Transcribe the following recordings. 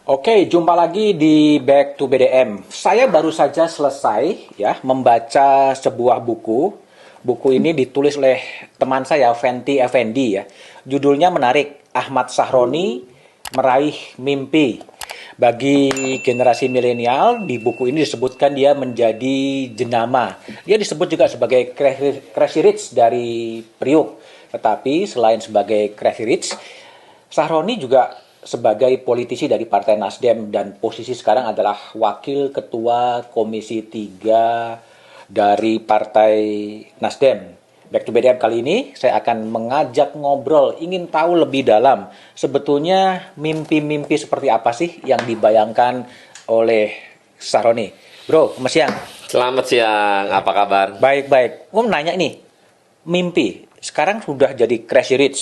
Oke, jumpa lagi di Back to BDM. Saya baru saja selesai ya membaca sebuah buku. Buku ini ditulis oleh teman saya, Fenty Effendi ya. Judulnya menarik, Ahmad Sahroni Meraih Mimpi. Bagi generasi milenial, di buku ini disebutkan dia menjadi jenama. Dia disebut juga sebagai Crazy Rich dari Priuk. Tetapi selain sebagai Crazy Rich, Sahroni juga sebagai politisi dari Partai Nasdem dan posisi sekarang adalah Wakil Ketua Komisi 3 dari Partai Nasdem. Back to BDM kali ini saya akan mengajak ngobrol, ingin tahu lebih dalam sebetulnya mimpi-mimpi seperti apa sih yang dibayangkan oleh Sahroni. Bro, selamat siang. Selamat siang, apa kabar? Baik-baik. Gue nanya ini, mimpi sekarang sudah jadi Crazy Rich,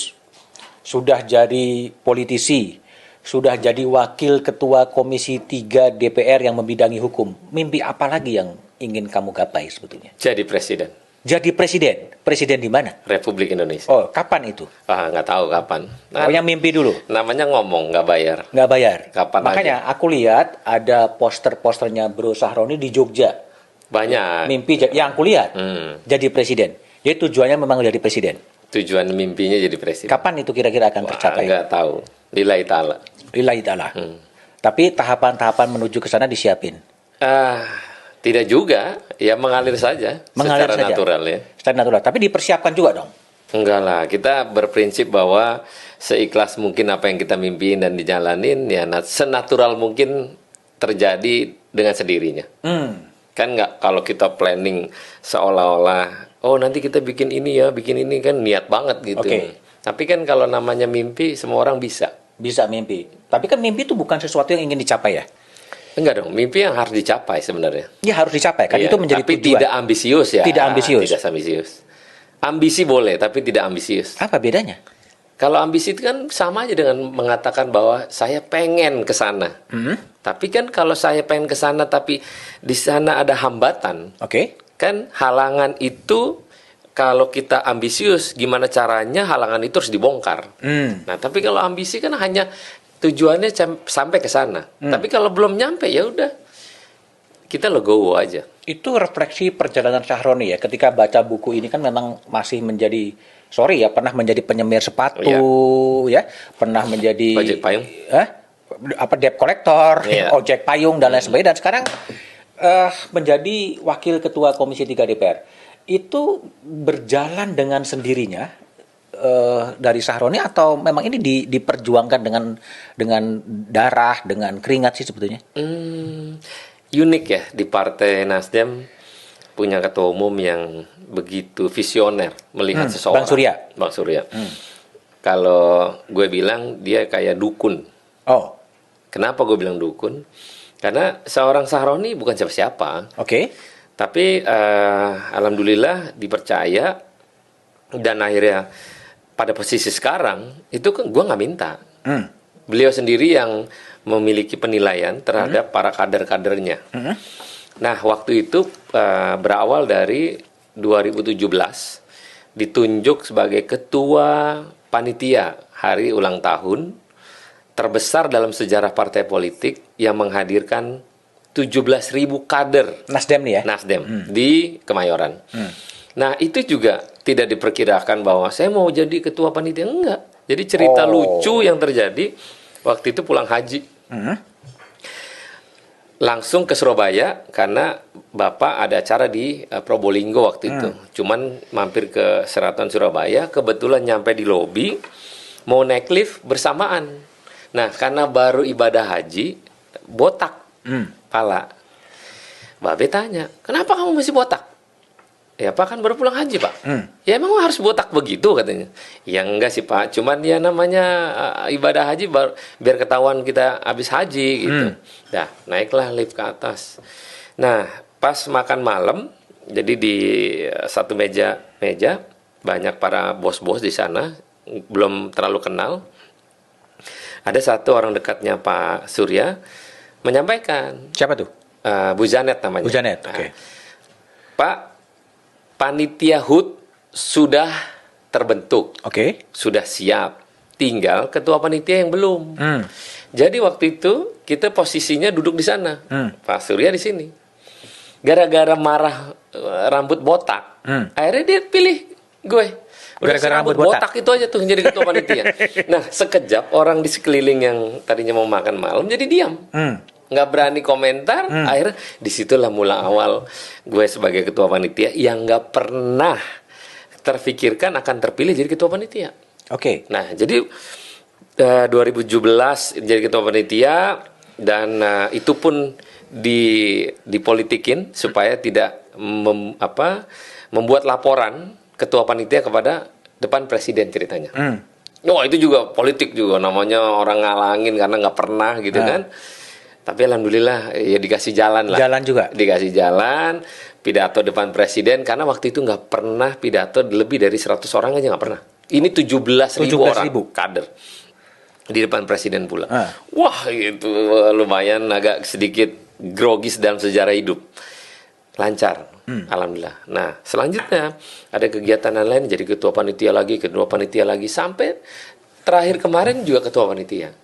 sudah jadi politisi, sudah jadi wakil ketua Komisi 3 DPR yang membidangi hukum. Mimpi apa lagi yang ingin kamu gapai sebetulnya? Jadi presiden. Jadi presiden? Presiden di mana? Republik Indonesia. Oh, kapan itu? Nggak tahu kapan. Pokoknya mimpi dulu. Namanya ngomong, nggak bayar. Nggak bayar? Kapan Makanya aja. aku lihat ada poster-posternya Bro Sahroni di Jogja. Banyak. Mimpi yang aku lihat jadi presiden. Jadi tujuannya memang jadi presiden. Tujuan mimpinya jadi presiden. Kapan itu kira-kira akan tercapai? Nggak tahu. Lillahi ta'ala. Lillahi ta'ala. Tapi tahapan-tahapan menuju ke sana disiapin. Tidak juga. Ya mengalir saja. Mengalir secara saja. natural ya. Secara natural. Tapi dipersiapkan juga dong. Enggak lah. Kita berprinsip bahwa seikhlas mungkin apa yang kita mimpiin dan dijalanin, ya senatural mungkin terjadi dengan sendirinya. Kan nggak kalau kita planning seolah-olah nanti kita bikin ini ya, bikin ini, kan niat banget gitu. Oke. Tapi kan kalau namanya mimpi semua orang bisa. Bisa mimpi. Tapi kan mimpi itu bukan sesuatu yang ingin dicapai ya? Enggak dong, mimpi yang harus dicapai sebenarnya. Ya harus dicapai kan, Iya, itu menjadi tapi tujuan. tidak ambisius ya. Tidak ambisius. Tidak ambisius. Ambisi boleh tapi tidak ambisius. Apa bedanya? Kalau ambisi itu kan sama aja dengan mengatakan bahwa saya pengen ke sana. Tapi kan kalau saya pengen ke sana tapi di sana ada hambatan. Oke. Kan halangan itu kalau kita ambisius, gimana caranya halangan itu harus dibongkar. Nah, tapi kalau ambisi kan hanya tujuannya sampai ke sana. Tapi kalau belum nyampe ya udah kita legowo aja. Itu refleksi perjalanan Sahroni ya. Ketika baca buku ini kan memang masih menjadi, pernah menjadi penyemir sepatu, ya, pernah menjadi Ojek payung. Debt collector, Iya. ojek payung dan lain sebagainya. Dan sekarang menjadi wakil ketua Komisi 3 DPR. Itu berjalan dengan sendirinya dari Sahroni atau memang ini diperjuangkan dengan darah, dengan keringat sih sebetulnya? Unik ya, di Partai Nasdem punya ketua umum yang begitu visioner melihat seseorang. Bang Surya. Kalau gue bilang dia kayak dukun. Oh. Kenapa gue bilang dukun? Karena seorang Sahroni bukan siapa-siapa. Oke. Tapi alhamdulillah dipercaya, dan akhirnya pada posisi sekarang itu kan gue nggak minta. Beliau sendiri yang memiliki penilaian terhadap para kader-kadernya. Nah, waktu itu berawal dari 2017 ditunjuk sebagai ketua panitia hari ulang tahun terbesar dalam sejarah partai politik yang menghadirkan 17.000 kader Nasdem nih ya? Nasdem di Kemayoran. Nah, itu juga tidak diperkirakan bahwa saya mau jadi ketua panitia, enggak. Jadi cerita lucu yang terjadi waktu itu pulang haji. Langsung ke Surabaya karena Bapak ada acara di Probolinggo waktu itu. Cuman mampir ke Seraton Surabaya, kebetulan nyampe di lobi, mau naik lift bersamaan. Nah, karena baru ibadah haji, botak pala. Babe tanya, kenapa kamu masih botak? Ya Pak, kan baru pulang haji Pak. Ya emang harus botak begitu katanya. Ya enggak sih Pak, cuman ya namanya ibadah haji biar ketahuan kita habis haji gitu. Nah, naiklah lift ke atas. Nah, pas makan malam, jadi di satu meja banyak para bos-bos di sana, belum terlalu kenal. Ada satu orang dekatnya Pak Surya menyampaikan. Siapa tuh? Bu Janet namanya. Bu Janet, oke. Pak, panitia HUT sudah terbentuk, Oke. sudah siap. tinggal ketua panitia yang belum. Jadi waktu itu kita posisinya duduk di sana, Pak Surya di sini. Gara-gara marah rambut botak, akhirnya dia pilih gue. Udah Gara-gara rambut botak itu aja tuh yang jadi ketua panitia. Nah, sekejap orang di sekeliling yang tadinya mau makan malam jadi diam. Nggak berani komentar. Akhirnya disitulah mula awal gue sebagai ketua panitia yang nggak pernah terfikirkan akan terpilih jadi ketua panitia. Oke. Nah, jadi 2017 jadi ketua panitia dan itu pun dipolitikin supaya tidak membuat laporan ketua panitia kepada depan presiden ceritanya. Oh, itu juga politik juga, namanya orang ngalangin karena nggak pernah gitu kan. Tapi alhamdulillah ya dikasih jalan lah. Jalan juga. Dikasih jalan, pidato depan presiden karena waktu itu nggak pernah pidato lebih dari 100 orang aja nggak pernah. Ini 17.000 orang kader di depan presiden pula. Wah, itu lumayan agak sedikit grogis dalam sejarah hidup. Lancar. Alhamdulillah. Nah, selanjutnya ada kegiatan lain jadi ketua panitia lagi, sampai terakhir kemarin juga ketua panitia.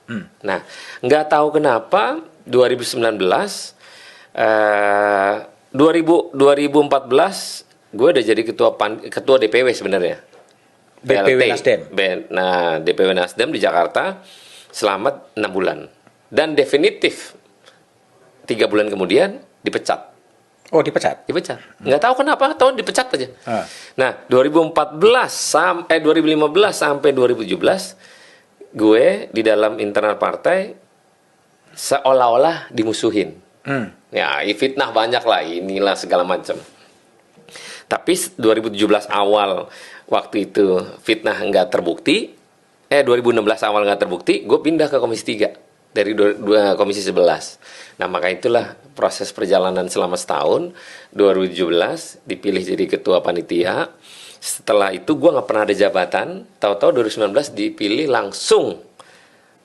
Nah, nggak tahu kenapa 2014 2014 gue udah jadi ketua DPW sebenarnya. DPW Nasdem. Nah, DPW Nasdem di Jakarta selama 6 bulan. Dan definitif 3 bulan kemudian dipecat. Oh, dipecat? Dipecat. Nggak tahu kenapa, tahun dipecat aja. Nah, 2015 sampai 2017 gue di dalam internal partai seolah-olah dimusuhin. Ya, fitnah banyak lah, inilah segala macam. Tapi 2017 awal waktu itu fitnah nggak terbukti. 2016 awal nggak terbukti, gue pindah ke Komisi 3 dari Komisi 11. Nah, maka itulah proses perjalanan selama setahun. 2017 dipilih jadi ketua panitia. Setelah itu gue nggak pernah ada jabatan. Tahu-tahu 2019 dipilih langsung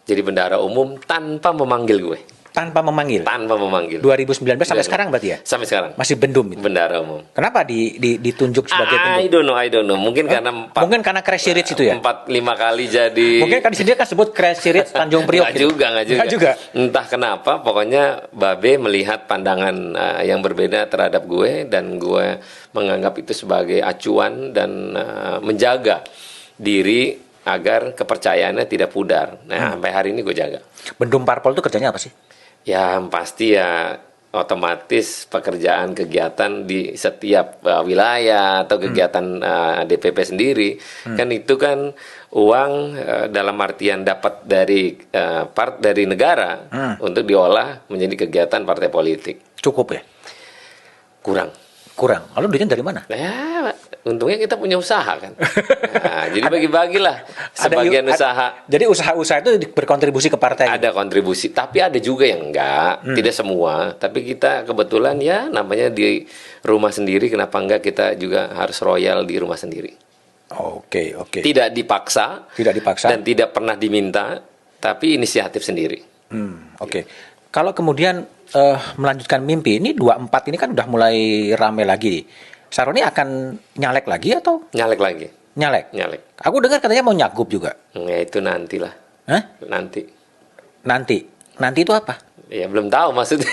jadi bendahara umum tanpa memanggil gue. Tanpa memanggil? Tanpa memanggil. 2019 sampai sekarang berarti ya? Sampai sekarang. Masih bendum itu? Bendahara umum. Kenapa ditunjuk sebagai bendum? I don't know. Mungkin karena Crazy Rich itu ya? 4-5 kali jadi. Mungkin kan di sini kan sebut Crazy Rich Tanjung Priok. Nggak juga. Entah kenapa, pokoknya Babe melihat pandangan yang berbeda terhadap gue, dan gue menganggap itu sebagai acuan dan menjaga diri agar kepercayaannya tidak pudar. Nah, sampai hari ini gue jaga. Bendum Parpol itu kerjanya apa sih? Ya, pasti ya otomatis pekerjaan kegiatan di setiap wilayah atau kegiatan DPP sendiri. Kan itu kan uang dalam artian dapat dari negara untuk diolah menjadi kegiatan partai politik. Cukup ya? Kurang. Lalu duitnya dari mana? Ya, untungnya kita punya usaha kan. Nah, jadi bagi-bagilah sebagian usaha. Jadi usaha-usaha itu berkontribusi ke partai? Ada kontribusi, tapi ada juga yang enggak. Tidak semua. Tapi kita kebetulan ya namanya di rumah sendiri, kenapa enggak kita juga harus royal di rumah sendiri. Oke. Tidak dipaksa. Dan tidak pernah diminta, tapi inisiatif sendiri. Oke. Kalau kemudian melanjutkan mimpi, ini 24 ini kan udah mulai rame lagi. Sahroni akan nyalek lagi atau? Nyalek lagi. Nyalek. Aku dengar katanya mau nyagup juga. Ya itu nantilah. Hah? Nanti itu apa? Ya belum tahu maksudnya.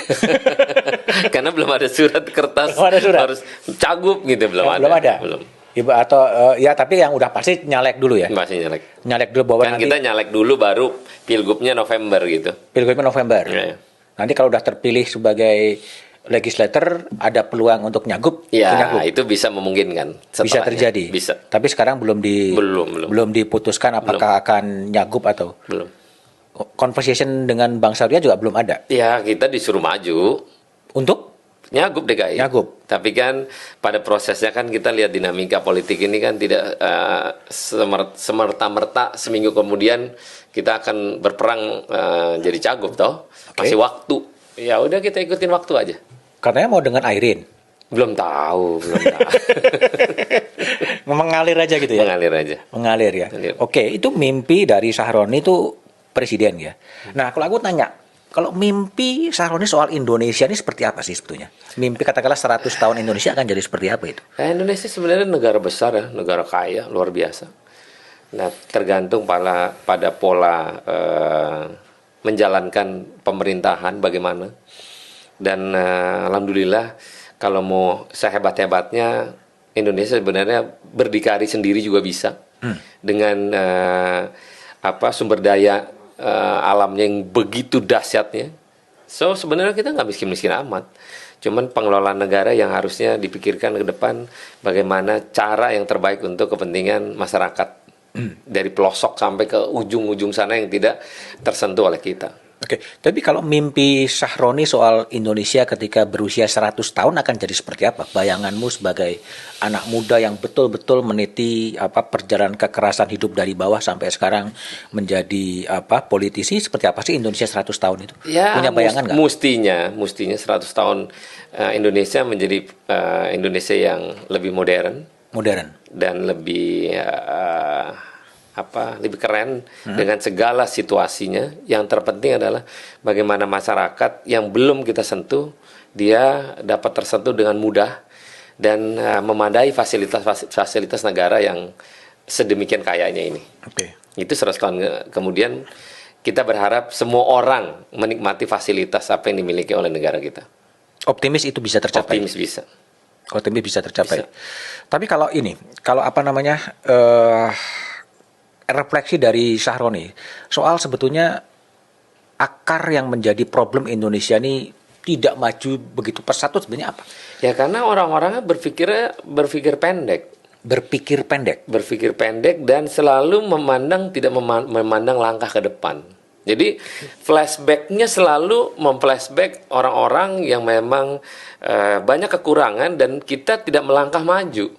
Karena belum ada surat kertas. Harus cagup gitu, belum ada. Belum. Atau ya, tapi yang udah pasti nyalek dulu ya. Pasti nyalek. Nyalek dulu bahwa kan nanti kita nyalek dulu baru pilgubnya November gitu. Pilgubnya November. Ya. Nanti kalau udah terpilih sebagai legislator ada peluang untuk nyagup. Ya, itu bisa memungkinkan. Bisa terjadi. Bisa. Tapi sekarang belum diputuskan apakah akan nyagup atau belum. Conversation dengan Bang Surya juga belum ada. Ya, kita disuruh maju untuk nyagup DKI. Nyagup. Tapi kan pada prosesnya kan kita lihat dinamika politik ini kan tidak semerta-merta seminggu kemudian kita akan berperang jadi cagup toh. Masih waktu. Ya udah kita ikutin waktu aja. Katanya mau dengan Airin. Belum tahu. Mengalir aja gitu ya. Mengalir ya. Oke, itu mimpi dari Sahroni itu presiden ya. Nah, kalau aku tanya, kalau mimpi Sahroni soal Indonesia ini seperti apa sih sebetulnya? Mimpi katakanlah 100 tahun Indonesia akan jadi seperti apa itu? Indonesia sebenarnya negara besar ya, negara kaya, luar biasa. Nah, tergantung pada pola menjalankan pemerintahan bagaimana. Dan alhamdulillah kalau mau sehebat-hebatnya Indonesia sebenarnya berdikari sendiri juga bisa dengan sumber daya alamnya yang begitu dahsyatnya. So sebenarnya kita nggak miskin-miskin amat. Cuman pengelolaan negara yang harusnya dipikirkan ke depan bagaimana cara yang terbaik untuk kepentingan masyarakat dari pelosok sampai ke ujung-ujung sana yang tidak tersentuh oleh kita. Oke, tapi kalau mimpi Sahroni soal Indonesia ketika berusia 100 tahun akan jadi seperti apa? Bayanganmu sebagai anak muda yang betul-betul meniti perjalanan kekerasan hidup dari bawah sampai sekarang menjadi politisi, seperti apa sih Indonesia 100 tahun itu? Ya, punya bayangan nggak? Mestinya 100 tahun Indonesia menjadi Indonesia yang lebih modern dan lebih lebih keren dengan segala situasinya. Yang terpenting adalah bagaimana masyarakat yang belum kita sentuh dia dapat tersentuh dengan mudah dan memadai fasilitas negara yang sedemikian kayanya ini. Itu 100 tahun kemudian kita berharap semua orang menikmati fasilitas apa yang dimiliki oleh negara kita. Optimis itu bisa tercapai. Optimis bisa. Optimis bisa tercapai. Bisa. Tapi kalau refleksi dari Sahroni soal sebetulnya akar yang menjadi problem Indonesia ini tidak maju begitu pesat itu sebenarnya apa? Ya karena orang-orangnya berpikir pendek. Berpikir pendek dan selalu tidak memandang langkah ke depan. Jadi flashbacknya selalu memflashback orang-orang yang memang banyak kekurangan dan kita tidak melangkah maju.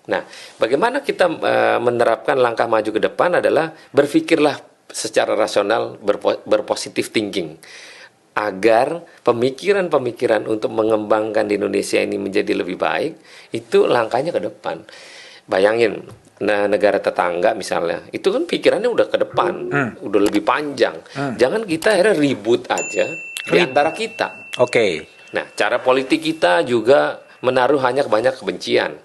Nah, bagaimana kita menerapkan langkah maju ke depan adalah berpikirlah secara rasional, berpositif thinking. Agar pemikiran-pemikiran untuk mengembangkan di Indonesia ini menjadi lebih baik, itu langkahnya ke depan. Bayangin, negara tetangga misalnya, itu kan pikirannya udah ke depan, udah lebih panjang. Jangan kita akhirnya ribut aja di antara kita. Nah, cara politik kita juga menaruh hanya banyak kebencian.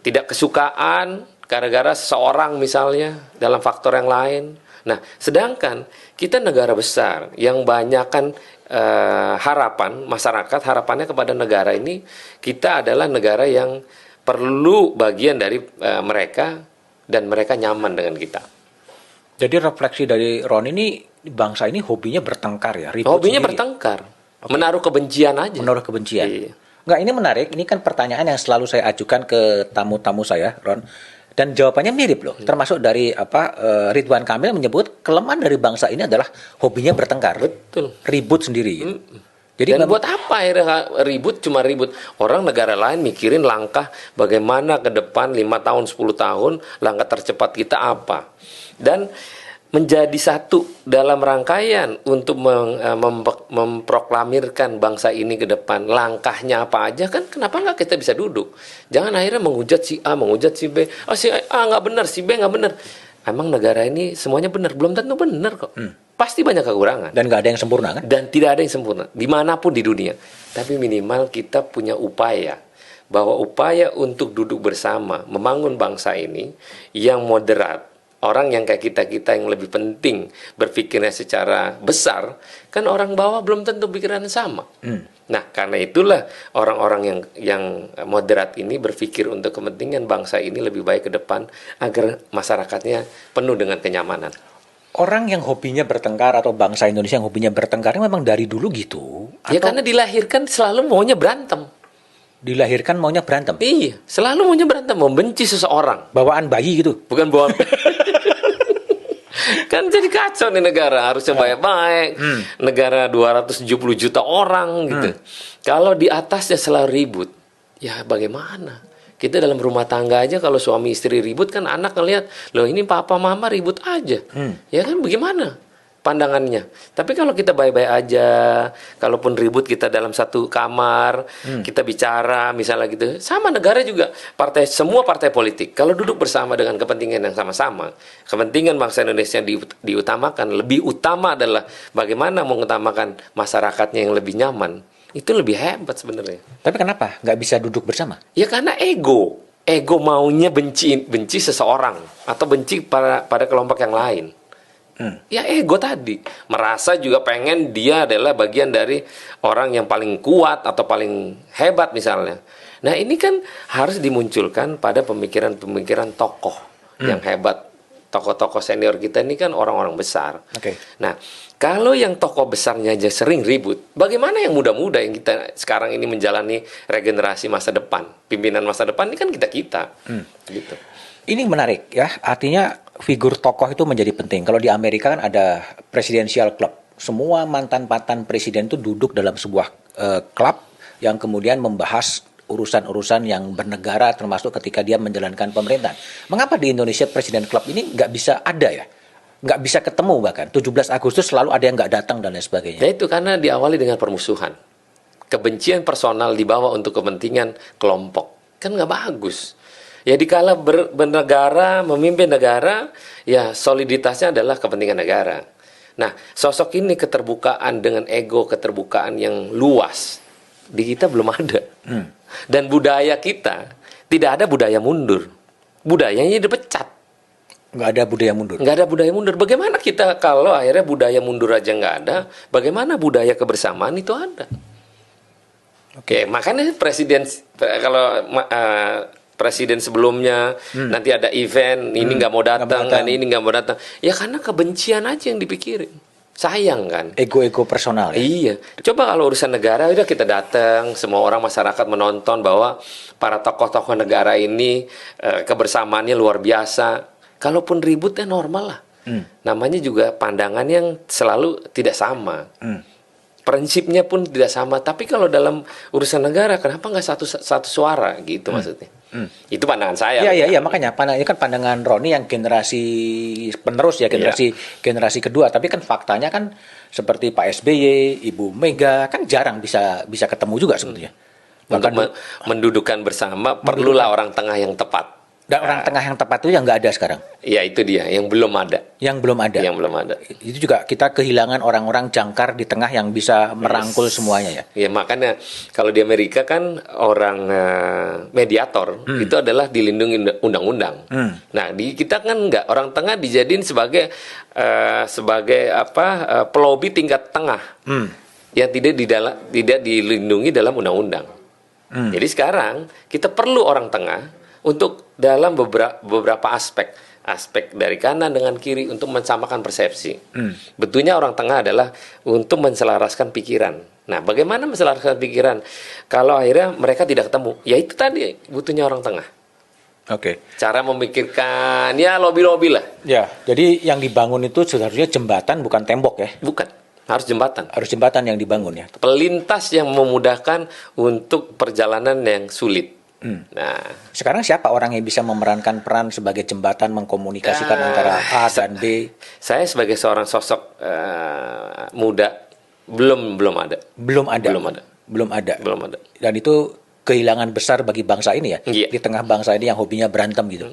Tidak kesukaan gara-gara seseorang misalnya dalam faktor yang lain. Nah, sedangkan kita negara besar yang banyakkan harapan masyarakat, harapannya kepada negara ini, kita adalah negara yang perlu bagian dari mereka dan mereka nyaman dengan kita. Jadi refleksi dari Ron ini, bangsa ini hobinya bertengkar ya? Hobinya bertengkar, menaruh kebencian aja. Menaruh kebencian. Iya. Enggak, ini menarik. Ini kan pertanyaan yang selalu saya ajukan ke tamu-tamu saya, Ron. Dan jawabannya mirip loh. Termasuk dari Ridwan Kamil menyebut kelemahan dari bangsa ini adalah hobinya bertengkar. Betul. Ribut sendiri. Jadi buat apa akhirnya ribut, cuma ribut. Orang negara lain mikirin langkah bagaimana ke depan 5 tahun, 10 tahun, langkah tercepat kita apa. Dan menjadi satu dalam rangkaian untuk memproklamirkan bangsa ini ke depan, langkahnya apa aja kan, kenapa nggak kita bisa duduk? Jangan akhirnya menghujat si A, menghujat si B, si A nggak benar, si B nggak benar. Emang negara ini semuanya benar? Belum tentu benar kok. Pasti banyak kekurangan. Dan nggak ada yang sempurna kan? Dan tidak ada yang sempurna, dimanapun di dunia. Tapi minimal kita punya upaya, bahwa upaya untuk duduk bersama, membangun bangsa ini yang moderat. Orang yang kayak kita yang lebih penting berpikirnya secara besar, kan orang bawah belum tentu pikiran sama. Nah, karena itulah orang-orang yang moderat ini berpikir untuk kepentingan bangsa ini lebih baik ke depan agar masyarakatnya penuh dengan kenyamanan. Orang yang hobinya bertengkar atau bangsa Indonesia yang hobinya bertengkar memang dari dulu gitu? Ya karena dilahirkan selalu maunya berantem. Dilahirkan maunya berantem? Iya, selalu maunya berantem, membenci seseorang. Bawaan bayi gitu? Bukan bawaan. Kan jadi kacau nih negara, harusnya baik-baik. Negara 270 juta orang gitu. Kalau di atasnya selalu ribut, ya bagaimana? Kita dalam rumah tangga aja kalau suami istri ribut kan anak ngelihat, loh ini papa mama ribut aja. Ya kan bagaimana pandangannya? Tapi kalau kita baik-baik aja, kalaupun ribut kita dalam satu kamar, kita bicara misalnya gitu. Sama negara juga, semua partai politik kalau duduk bersama dengan kepentingan yang sama-sama, kepentingan bangsa Indonesia diutamakan, lebih utama adalah bagaimana mengutamakan masyarakatnya yang lebih nyaman. Itu lebih hebat sebenarnya. Tapi kenapa nggak bisa duduk bersama? Ya karena ego. ego maunya benci seseorang atau benci pada kelompok yang lain. Ya ego tadi, merasa juga pengen dia adalah bagian dari orang yang paling kuat atau paling hebat misalnya. Nah ini kan harus dimunculkan pada pemikiran-pemikiran tokoh yang hebat. Tokoh-tokoh senior kita ini kan orang-orang besar. Oke. Nah, kalau yang tokoh besarnya aja sering ribut, bagaimana yang muda-muda yang kita sekarang ini menjalani regenerasi masa depan, pimpinan masa depan ini kan kita-kita. Gitu. Ini menarik ya, artinya figur tokoh itu menjadi penting. Kalau di Amerika kan ada presidential club. Semua mantan-mantan presiden itu duduk dalam sebuah klub yang kemudian membahas urusan-urusan yang bernegara, termasuk ketika dia menjalankan pemerintahan. Mengapa di Indonesia Presiden Club ini nggak bisa ada ya? Nggak bisa ketemu bahkan. 17 Agustus selalu ada yang nggak datang dan lain sebagainya. Ya itu karena diawali dengan permusuhan. Kebencian personal dibawa untuk kepentingan kelompok. Kan nggak bagus. Ya dikala bernegara, memimpin negara, ya soliditasnya adalah kepentingan negara. Nah, sosok ini keterbukaan dengan ego, keterbukaan yang luas. Di kita belum ada. Dan budaya kita tidak ada budaya mundur. Budayanya dipecat. Nggak ada budaya mundur. Nggak ada budaya mundur. Bagaimana kita kalau akhirnya budaya mundur aja nggak ada, bagaimana budaya kebersamaan itu ada? Oke, makanya presiden sebelumnya nanti ada event ini nggak mau datang, ini nggak mau datang. Ya karena kebencian aja yang dipikirin. Sayang kan? Ego-ego personal ya? Iya. Coba kalau urusan negara udah kita datang, semua orang masyarakat menonton bahwa para tokoh-tokoh negara ini kebersamaannya luar biasa. Kalaupun ributnya normal lah. Namanya juga pandangan yang selalu tidak sama. Prinsipnya pun tidak sama. Tapi kalau dalam urusan negara, kenapa nggak satu suara gitu maksudnya? Itu pandangan saya. Iya, makanya ini kan pandangan Roni yang generasi penerus ya, generasi kedua. Tapi kan faktanya kan seperti Pak SBY, Ibu Mega kan jarang bisa ketemu juga sebetulnya. Untuk mendudukan bersama perlulah orang tengah yang tepat. Dan orang tengah yang tepat itu yang nggak ada sekarang. Ya itu dia, yang belum ada. Yang belum ada. Yang belum ada. Itu juga kita kehilangan orang-orang jangkar di tengah yang bisa merangkul semuanya ya. Ya makanya kalau di Amerika kan orang mediator itu adalah dilindungi undang-undang. Nah di kita kan enggak, orang tengah dijadiin sebagai pelobi tingkat tengah yang tidak dilindungi dalam undang-undang. Jadi sekarang kita perlu orang tengah untuk dalam beberapa aspek dari kanan dengan kiri untuk mensamakan persepsi. Betulnya orang tengah adalah untuk menselaraskan pikiran. Nah, bagaimana menselaraskan pikiran? Kalau akhirnya mereka tidak ketemu, ya itu tadi butuhnya orang tengah. Oke. Cara memikirkan, ya lobby-lobby lah. Ya, jadi yang dibangun itu seharusnya jembatan bukan tembok ya. Bukan, harus jembatan. Harus jembatan yang dibangun ya. Pelintas yang memudahkan untuk perjalanan yang sulit. Nah, sekarang siapa orang yang bisa memerankan peran sebagai jembatan mengkomunikasikan antara A dan B? Saya sebagai seorang sosok muda belum ada. Belum ada. Dan itu kehilangan besar bagi bangsa ini ya. Iya. Di tengah bangsa ini yang hobinya berantem gitu.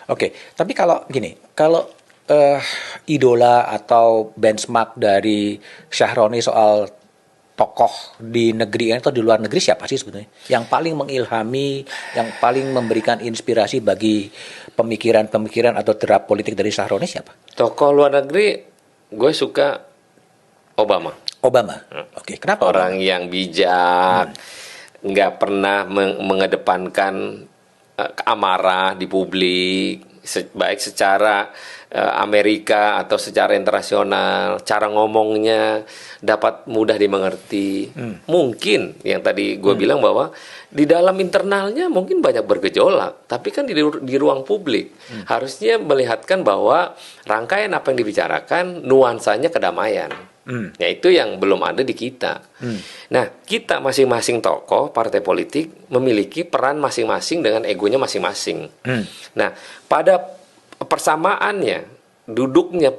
Oke, tapi kalau gini, kalau idola atau benchmark dari Syahroni soal tokoh di negeri ini atau di luar negeri siapa sih sebetulnya? Yang paling mengilhami, yang paling memberikan inspirasi bagi pemikiran-pemikiran atau derap politik dari Syahroni siapa? Tokoh luar negeri, gue suka Obama. Oke, kenapa? Orang yang bijak, nggak pernah mengedepankan amarah di publik, baik secara Amerika atau secara internasional, cara ngomongnya dapat mudah dimengerti. Mungkin yang tadi gue bilang bahwa di dalam internalnya mungkin banyak bergejolak, tapi kan di ruang publik harusnya melihatkan bahwa rangkaian apa yang dibicarakan nuansanya kedamaian. Ya itu yang belum ada di kita. Nah, kita masing-masing tokoh partai politik memiliki peran masing-masing dengan egonya masing-masing. Nah, pada persamaannya, duduknya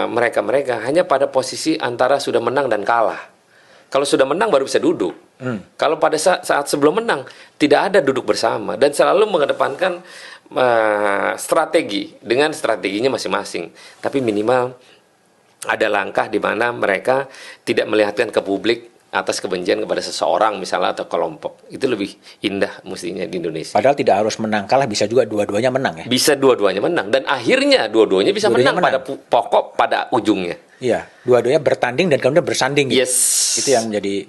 mereka hanya pada posisi antara sudah menang dan kalah. Kalau sudah menang baru bisa duduk. Kalau pada saat sebelum menang tidak ada duduk bersama dan selalu mengedepankan strategi dengan strateginya masing-masing. Tapi minimal ada langkah di mana mereka tidak melihatkan ke publik atas kebencian kepada seseorang misalnya atau kelompok. Itu lebih indah mestinya di Indonesia. Padahal tidak harus menang kalah, bisa juga dua-duanya menang ya. Bisa dua-duanya menang dan akhirnya dua-duanya bisa Dua-duanya menang pada pokok pada ujungnya. Iya, dua-duanya bertanding dan kemudian bersanding gitu. Yes. Itu yang menjadi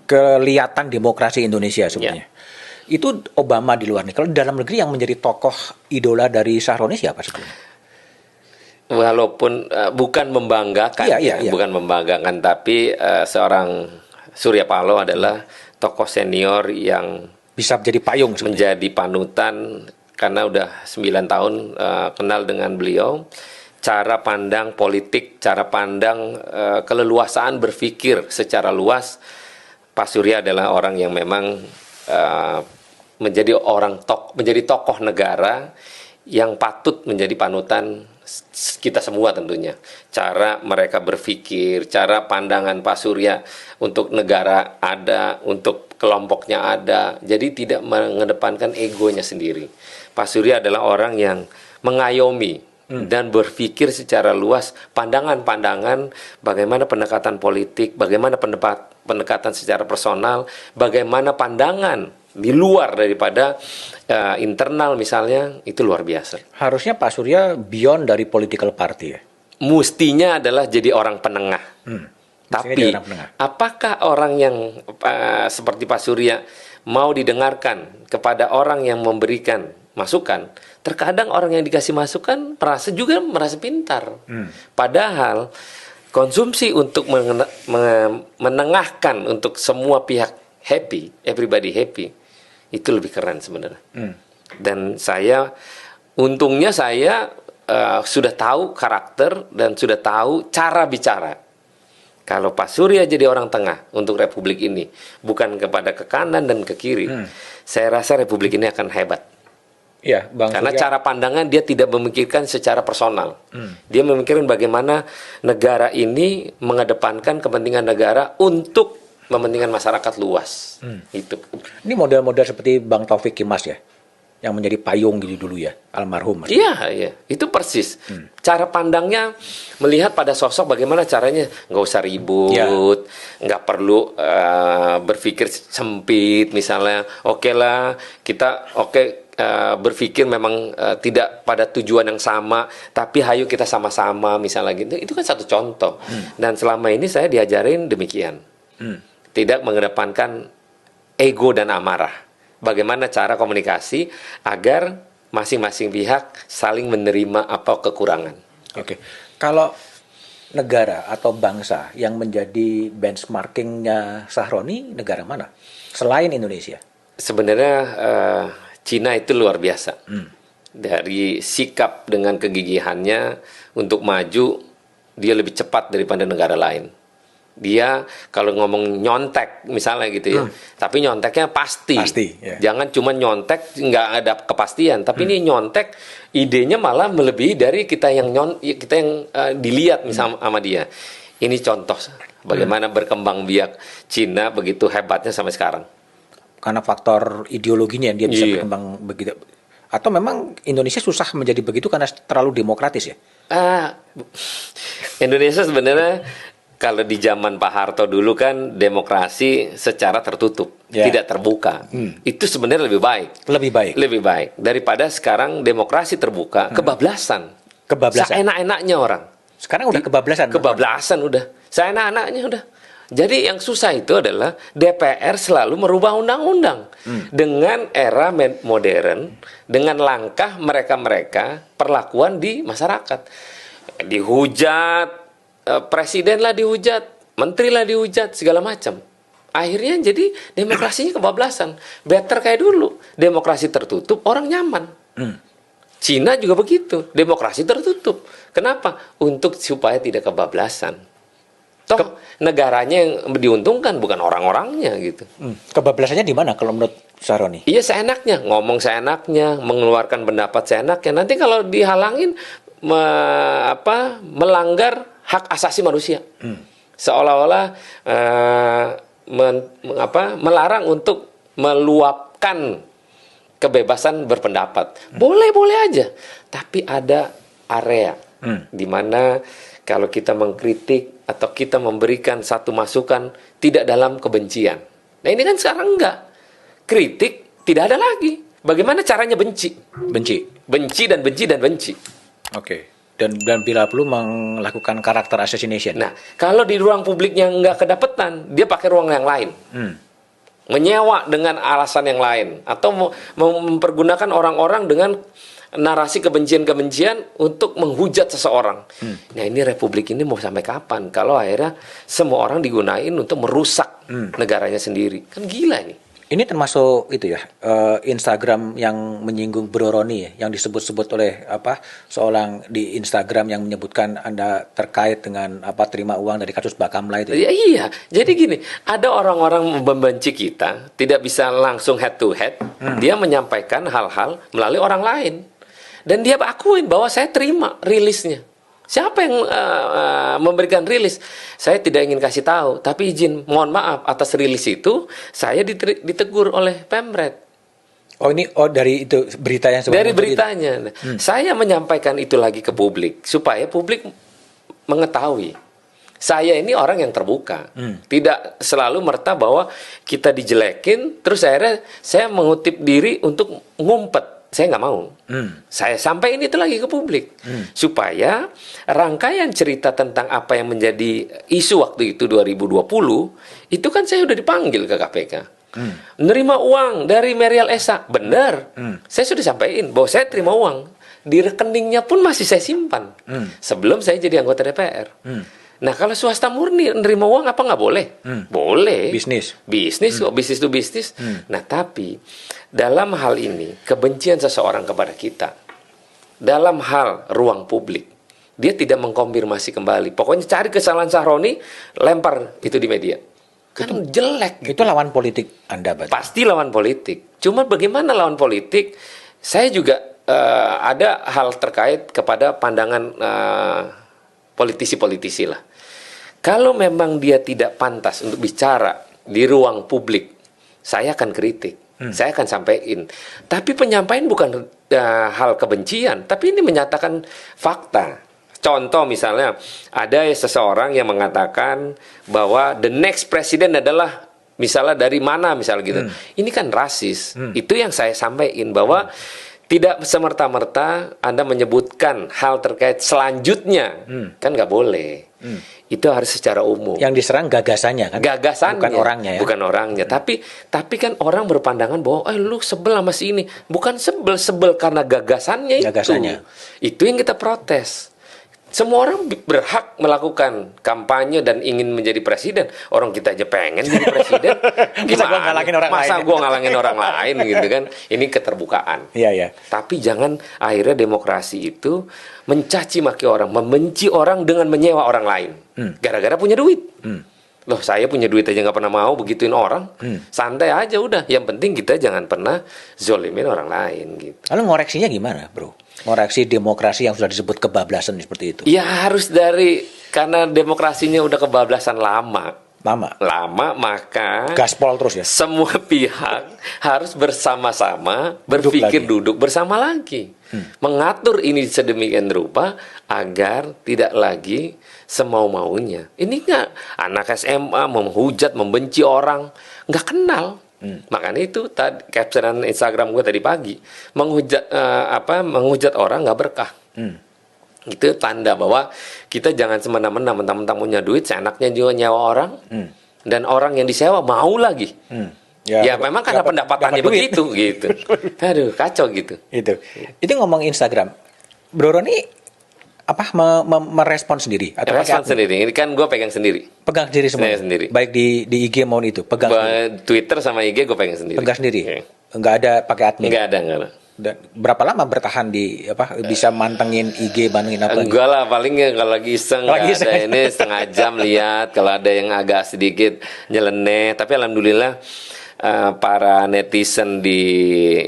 kelihatan demokrasi Indonesia sebenarnya. Itu Obama di luar negeri. Kalau di dalam negeri yang menjadi tokoh idola dari Sahroni siapa sebetulnya? Walaupun bukan membanggakan, Iya. bukan membanggakan, tapi seorang Surya Paloh adalah tokoh senior yang Bisa menjadi payung sebenarnya. menjadi panutan karena udah 9 tahun kenal dengan beliau. Cara pandang politik, cara pandang keleluasaan berpikir secara luas, Pak Surya adalah orang yang memang menjadi tokoh negara yang patut menjadi panutan kita semua tentunya. Cara mereka berpikir, cara pandangan Pak Surya untuk negara ada, untuk kelompoknya ada. Jadi tidak mengedepankan egonya sendiri. Pak Surya adalah orang yang mengayomi dan berpikir secara luas, pandangan-pandangan, bagaimana pendekatan politik, bagaimana pendekatan secara personal, bagaimana pandangan di luar daripada internal misalnya, itu luar biasa. Harusnya Pak Surya beyond dari political party ya. Mestinya adalah jadi orang penengah. Tapi jadi orang penengah. apakah orang yang seperti Pak Surya mau didengarkan kepada orang yang memberikan masukan? Terkadang orang yang dikasih masukan merasa pintar. Padahal konsumsi untuk menengahkan untuk semua pihak happy, everybody happy, itu lebih keren sebenarnya. Dan untungnya saya sudah tahu karakter dan sudah tahu cara bicara. Kalau Pak Surya jadi orang tengah untuk Republik ini, bukan kepada ke kanan dan ke kiri, saya rasa Republik ini akan hebat. Iya, Bang Karena Surya. cara pandangan dia tidak memikirkan secara personal. Dia memikirkan bagaimana negara ini mengedepankan kepentingan negara untuk kepentingan masyarakat luas. Itu. Ini model-model seperti Bang Taufik Kimas ya, yang menjadi payung gitu dulu ya, almarhum. Iya, itu persis. Cara pandangnya melihat pada sosok bagaimana caranya nggak usah ribut, nggak perlu berpikir sempit misalnya. Oke lah, kita berpikir memang tidak pada tujuan yang sama, tapi hayu kita sama-sama misalnya gitu. Itu kan satu contoh. Dan selama ini saya diajarin demikian. Tidak mengedepankan ego dan amarah. Bagaimana cara komunikasi agar masing-masing pihak saling menerima apa kekurangan. Oke. Kalau negara atau bangsa yang menjadi benchmarkingnya Sahroni, negara mana? Selain Indonesia. Sebenarnya Cina itu luar biasa. Dari sikap dengan kegigihannya untuk maju, dia lebih cepat daripada negara lain. Dia kalau ngomong nyontek misalnya gitu ya, tapi nyonteknya pasti. Ya. Jangan cuma nyontek nggak ada kepastian, tapi ini nyontek idenya malah melebihi dari kita yang dilihat misalnya sama dia. Ini contoh bagaimana berkembang biak Cina begitu hebatnya sampai sekarang. Karena faktor ideologinya dia bisa berkembang begitu. Atau memang Indonesia susah menjadi begitu karena terlalu demokratis ya? Indonesia sebenarnya kalau di zaman Pak Harto dulu kan demokrasi secara tertutup, tidak terbuka. Itu sebenarnya lebih baik. Lebih baik daripada sekarang demokrasi terbuka, kebablasan. Seenak-enaknya orang. Sekarang udah kebablasan. Kebablasan udah. Seenak-enaknya udah. Jadi yang susah itu adalah DPR selalu merubah undang-undang dengan era modern, dengan langkah mereka perlakuan di masyarakat. Dihujat, presiden lah dihujat, menteri lah dihujat, segala macam. Akhirnya jadi demokrasinya kebablasan. Better kayak dulu, demokrasi tertutup, orang nyaman. Cina juga begitu, demokrasi tertutup. Kenapa? Supaya tidak kebablasan. Toh negaranya yang diuntungkan bukan orang-orangnya gitu. Kebablasannya di mana kalau menurut Sahroni? Iya seenaknya, ngomong seenaknya, mengeluarkan pendapat seenaknya. Nanti kalau dihalangin melanggar hak asasi manusia. Seolah-olah melarang untuk meluapkan kebebasan berpendapat. Boleh-boleh aja, tapi ada area di mana kalau kita mengkritik atau kita memberikan satu masukan tidak dalam kebencian. Nah ini kan sekarang enggak. Kritik tidak ada lagi. Bagaimana caranya benci? Benci. Benci dan benci dan benci. Oke. Dan bila perlu melakukan karakter assassination. Nah, kalau di ruang publiknya nggak kedapetan, dia pakai ruang yang lain. Menyewa dengan alasan yang lain. Atau mempergunakan orang-orang dengan narasi kebencian-kebencian untuk menghujat seseorang. Nah, ini republik ini mau sampai kapan? Kalau akhirnya semua orang digunain untuk merusak negaranya sendiri. Kan gila ini. Ini termasuk itu ya, Instagram yang menyinggung Bro Roni ya, yang disebut-sebut oleh seorang di Instagram yang menyebutkan Anda terkait dengan terima uang dari kasus Bakamla itu. Ya, iya, jadi gini, ada orang-orang membenci kita, tidak bisa langsung head to head, dia menyampaikan hal-hal melalui orang lain. Dan dia akuin bahwa saya terima rilisnya. Siapa yang memberikan rilis? Saya tidak ingin kasih tahu, tapi izin, mohon maaf atas rilis itu, saya ditegur oleh Pemret. Oh ini dari itu berita yang dari beritanya. Saya menyampaikan itu lagi ke publik supaya publik mengetahui. Saya ini orang yang terbuka, tidak selalu merta bahwa kita dijelekin, terus akhirnya saya mengutip diri untuk ngumpet. Saya nggak mau. Saya sampaikan itu lagi ke publik. Supaya rangkaian cerita tentang apa yang menjadi isu waktu itu 2020, itu kan saya udah dipanggil ke KPK. Nerima uang dari Merial Esa. Benar. Saya sudah sampaikan bahwa saya terima uang. Di rekeningnya pun masih saya simpan. Sebelum saya jadi anggota DPR. Nah, kalau swasta murni nerima uang apa nggak boleh? Boleh. Bisnis kok, bisnis to bisnis. Nah, tapi dalam hal ini kebencian seseorang kepada kita, dalam hal ruang publik, dia tidak mengkonfirmasi kembali. Pokoknya cari kesalahan Sahroni, lempar itu di media. Kan itu jelek. Itu lawan politik Anda, berarti? Pasti lawan politik. Cuma bagaimana lawan politik? Saya juga ada hal terkait kepada pandangan politisi-politisi lah. Kalau memang dia tidak pantas untuk bicara di ruang publik, saya akan kritik, saya akan sampaikan. Tapi penyampaian bukan hal kebencian, tapi ini menyatakan fakta. Contoh misalnya, ada seseorang yang mengatakan bahwa the next president adalah misalnya dari mana, misalnya gitu. Ini kan rasis. Itu yang saya sampaikan bahwa tidak semerta-merta Anda menyebutkan hal terkait selanjutnya, kan nggak boleh. Itu harus secara umum. Yang diserang gagasannya kan? Gagasannya, bukan orangnya ya? Bukan orangnya. Tapi kan orang berpandangan bahwa, lu sebel sama si ini. Bukan sebel karena gagasannya itu. Itu yang kita protes. Semua orang berhak melakukan kampanye dan ingin menjadi presiden. Orang kita aja pengen jadi presiden. Masa gue ngalangin orang lain gitu kan. Ini keterbukaan. Iya. Tapi jangan akhirnya demokrasi itu mencaci maki orang, membenci orang dengan menyewa orang lain. Gara-gara punya duit. Loh, saya punya duit aja nggak pernah mau begituin orang. Santai aja udah. Yang penting kita jangan pernah zolimin orang lain gitu. Lalu ngoreksinya gimana, bro? Ngoreksi demokrasi yang sudah disebut kebablasan seperti itu? Ya harus karena demokrasinya udah kebablasan lama, maka gaspol terus ya. Semua pihak harus bersama-sama berpikir duduk bersama lagi, mengatur ini sedemikian rupa agar tidak lagi semau-maunya. Ini nggak anak SMA menghujat, membenci orang, nggak kenal. Makanya itu tadi capturean Instagram gue tadi pagi, menghujat orang nggak berkah. Itu tanda bahwa kita jangan semena-mena mentang-mentang punya duit, seenaknya juga nyewa orang, dan orang yang disewa mau lagi. Ya memang karena pendapatannya begitu gitu. Aduh, kacau gitu. Itu ngomong Instagram, Bro Roni merespon sendiri atau respon sendiri? Ini kan gue pegang sendiri. Pegang sendiri semua. Sendiri. Baik di IG maupun itu. Pegang Twitter sama IG gue pegang sendiri. Pegang sendiri. Enggak ada pakai admin. Enggak ada. Dan berapa lama bertahan di bisa mantengin IG, mantengin apa? Enggak lah, paling kalau lagi iseng ada ini setengah jam lihat, kalau ada yang agak sedikit nyeleneh. Tapi alhamdulillah para netizen di